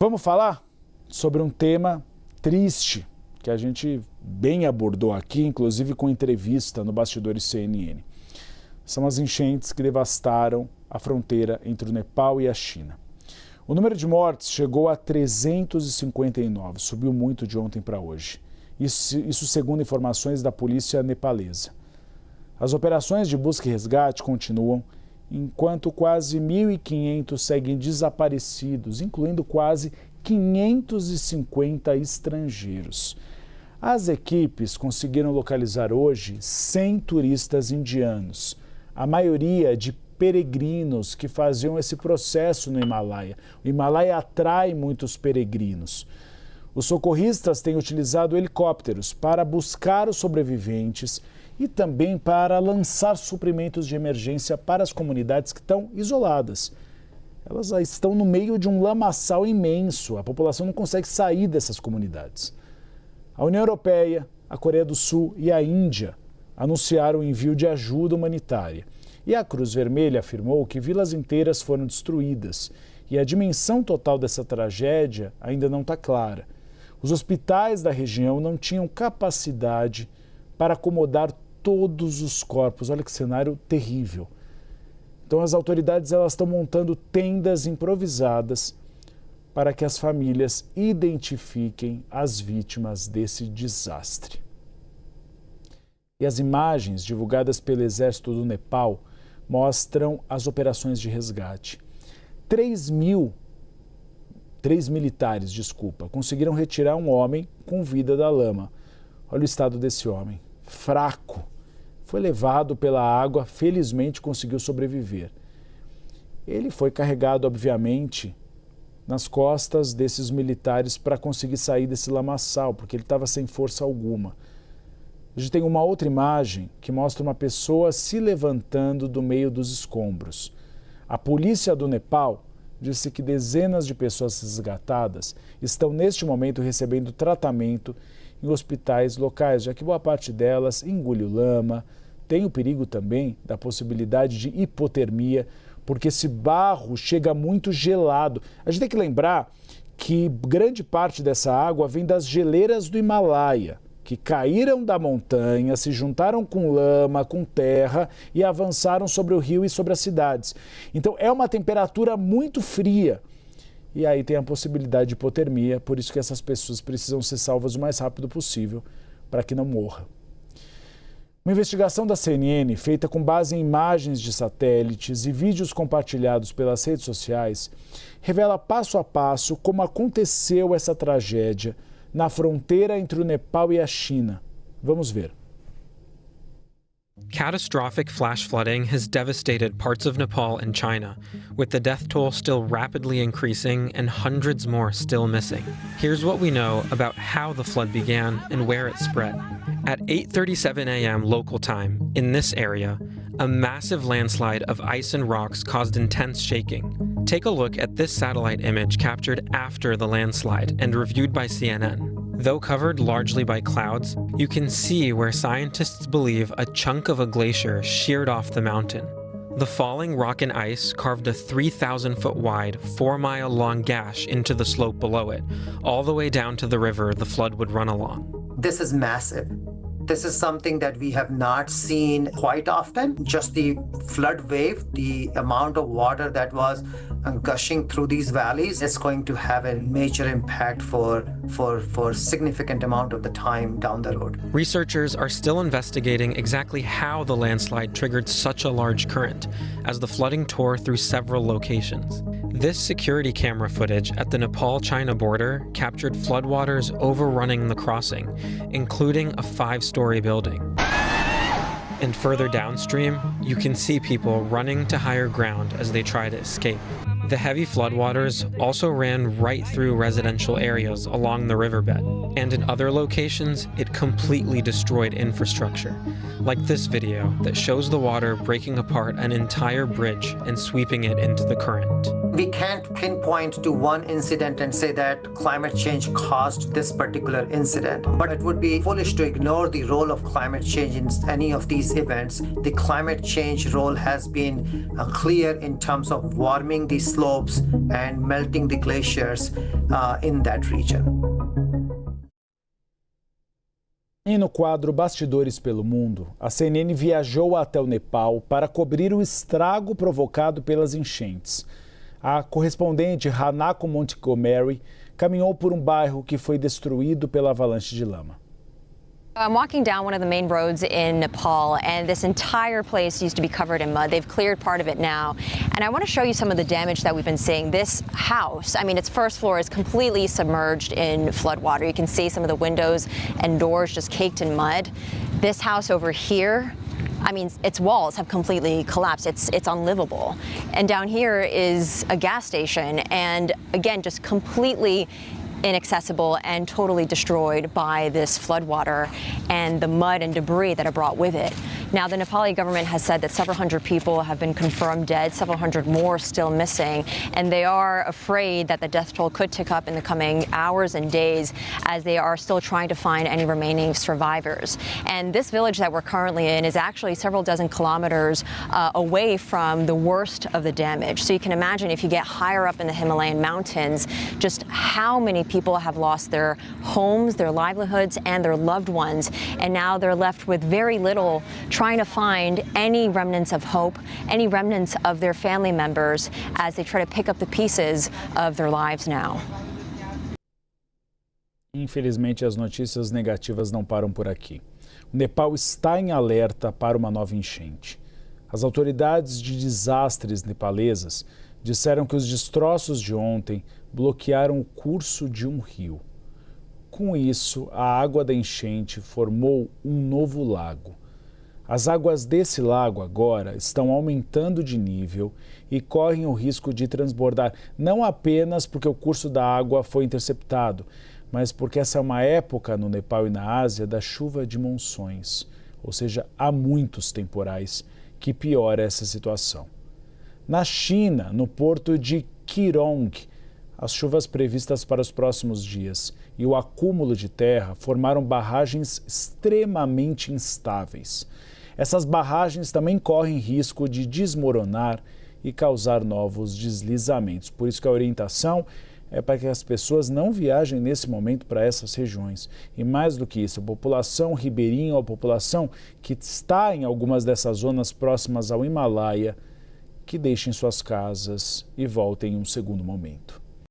Vamos falar sobre um tema triste que a gente bem abordou aqui, inclusive com entrevista no Bastidores CNN. São as enchentes que devastaram a fronteira entre o Nepal e a China. O número de mortes chegou a 359, subiu muito de ontem para hoje. Isso segundo informações da polícia nepalesa. As operações de busca e resgate continuam, enquanto quase 1.500 seguem desaparecidos, incluindo quase 550 estrangeiros. As equipes conseguiram localizar hoje 100 turistas indianos, a maioria de peregrinos que faziam esse processo no Himalaia. O Himalaia atrai muitos peregrinos. Os socorristas têm utilizado helicópteros para buscar os sobreviventes e também para lançar suprimentos de emergência para as comunidades que estão isoladas. Elas estão no meio de um lamaçal imenso, a população não consegue sair dessas comunidades. A União Europeia, a Coreia do Sul e a Índia anunciaram o envio de ajuda humanitária. E a Cruz Vermelha afirmou que vilas inteiras foram destruídas e a dimensão total dessa tragédia ainda não está clara. Os hospitais da região não tinham capacidade para acomodar todos os corpos. Olha que cenário terrível. Então as autoridades estão montando tendas improvisadas para que as famílias identifiquem as vítimas desse desastre. E as imagens divulgadas pelo Exército do Nepal mostram as operações de resgate. 3 militares, conseguiram retirar um homem com vida da lama. Olha o estado desse homem, fraco. Foi levado pela água, felizmente conseguiu sobreviver. Ele foi carregado, obviamente, nas costas desses militares para conseguir sair desse lamaçal, porque ele estava sem força alguma. A gente tem uma outra imagem que mostra uma pessoa se levantando do meio dos escombros. A polícia do Nepal disse que dezenas de pessoas resgatadas estão neste momento recebendo tratamento em hospitais locais, já que boa parte delas engole lama. Tem o perigo também da possibilidade de hipotermia, porque esse barro chega muito gelado. A gente tem que lembrar que grande parte dessa água vem das geleiras do Himalaia, que caíram da montanha, se juntaram com lama, com terra e avançaram sobre o rio e sobre as cidades. Então é uma temperatura muito fria e aí tem a possibilidade de hipotermia, por isso que essas pessoas precisam ser salvas o mais rápido possível para que não morra. Uma investigação da CNN, feita com base em imagens de satélites e vídeos compartilhados pelas redes sociais, revela passo a passo como aconteceu essa tragédia na fronteira entre o Nepal e a China. Vamos ver. Catastrophic flash flooding has devastated parts of Nepal and China, with the death toll still rapidly increasing and hundreds more still missing. Here's what we know about how the flood began and where it spread. At 8:37 a.m. local time, in this area, a massive landslide of ice and rocks caused intense shaking. Take a look at this satellite image captured after the landslide and reviewed by CNN. Though covered largely by clouds, you can see where scientists believe a chunk of a glacier sheared off the mountain. The falling rock and ice carved a 3,000-foot wide, 4-mile-long gash into the slope below it, all the way down to the river the flood would run along. This is massive. This is something that we have not seen quite often. Just the flood wave, the amount of water that was gushing through these valleys is going to have a major impact for significant amount of the time down the road. Researchers are still investigating exactly how the landslide triggered such a large current, as the flooding tore through several locations. This security camera footage at the Nepal-China border captured floodwaters overrunning the crossing, including a 5-story building. And further downstream, you can see people running to higher ground as they try to escape. The heavy floodwaters also ran right through residential areas along the riverbed, and in other locations, it completely destroyed infrastructure, like this video that shows the water breaking apart an entire bridge and sweeping it into the current. We can't pinpoint to one incident and say that climate change caused this particular incident, but it would be foolish to ignore the role of climate change in any of these events. The climate change role has been clear in terms of warming the slopes and melting the glaciers in that region. E no quadro Bastidores pelo Mundo, a CNN viajou até o Nepal para cobrir o estrago provocado pelas enchentes. A correspondente Hanako Montgomery caminhou por um bairro que foi destruído pela avalanche de lama. I'm walking down one of the main roads in Nepal, and this entire place used to be covered in mud. They've cleared part of it now. And I want to show you some of the damage that we've been seeing. This house, I mean, its first floor is completely submerged in floodwater. You can see some of the windows and doors just caked in mud. This house over here, I mean, its walls have completely collapsed. It's unlivable. And down here is a gas station, and again, just completely inaccessible and totally destroyed by this floodwater and the mud and debris that are brought with it. Now, the Nepali government has said that several hundred people have been confirmed dead, several hundred more still missing, and they are afraid that the death toll could tick up in the coming hours and days as they are still trying to find any remaining survivors. And this village that we're currently in is actually several dozen kilometers away from the worst of the damage. So you can imagine if you get higher up in the Himalayan mountains, just how many people have lost their homes, their livelihoods, and their loved ones. And now they're left with very little, trying to find any remnants of hope, any remnants of their family members as they try to pick up the pieces of their lives now. Infelizmente, as notícias negativas não param por aqui. O Nepal está em alerta para uma nova enchente. As autoridades de desastres nepalesas disseram que os destroços de ontem bloquearam o curso de um rio. Com isso, a água da enchente formou um novo lago. As águas desse lago agora estão aumentando de nível e correm o risco de transbordar, não apenas porque o curso da água foi interceptado, mas porque essa é uma época no Nepal e na Ásia da chuva de monções, ou seja, há muitos temporais que piora essa situação. Na China, no porto de Keirong, as chuvas previstas para os próximos dias e o acúmulo de terra formaram barragens extremamente instáveis. Essas barragens também correm risco de desmoronar e causar novos deslizamentos. Por isso que a orientação é para que as pessoas não viajem nesse momento para essas regiões. E mais do que isso, a população ribeirinha, a população que está em algumas dessas zonas próximas ao Himalaia, que deixem suas casas e voltem em um segundo momento.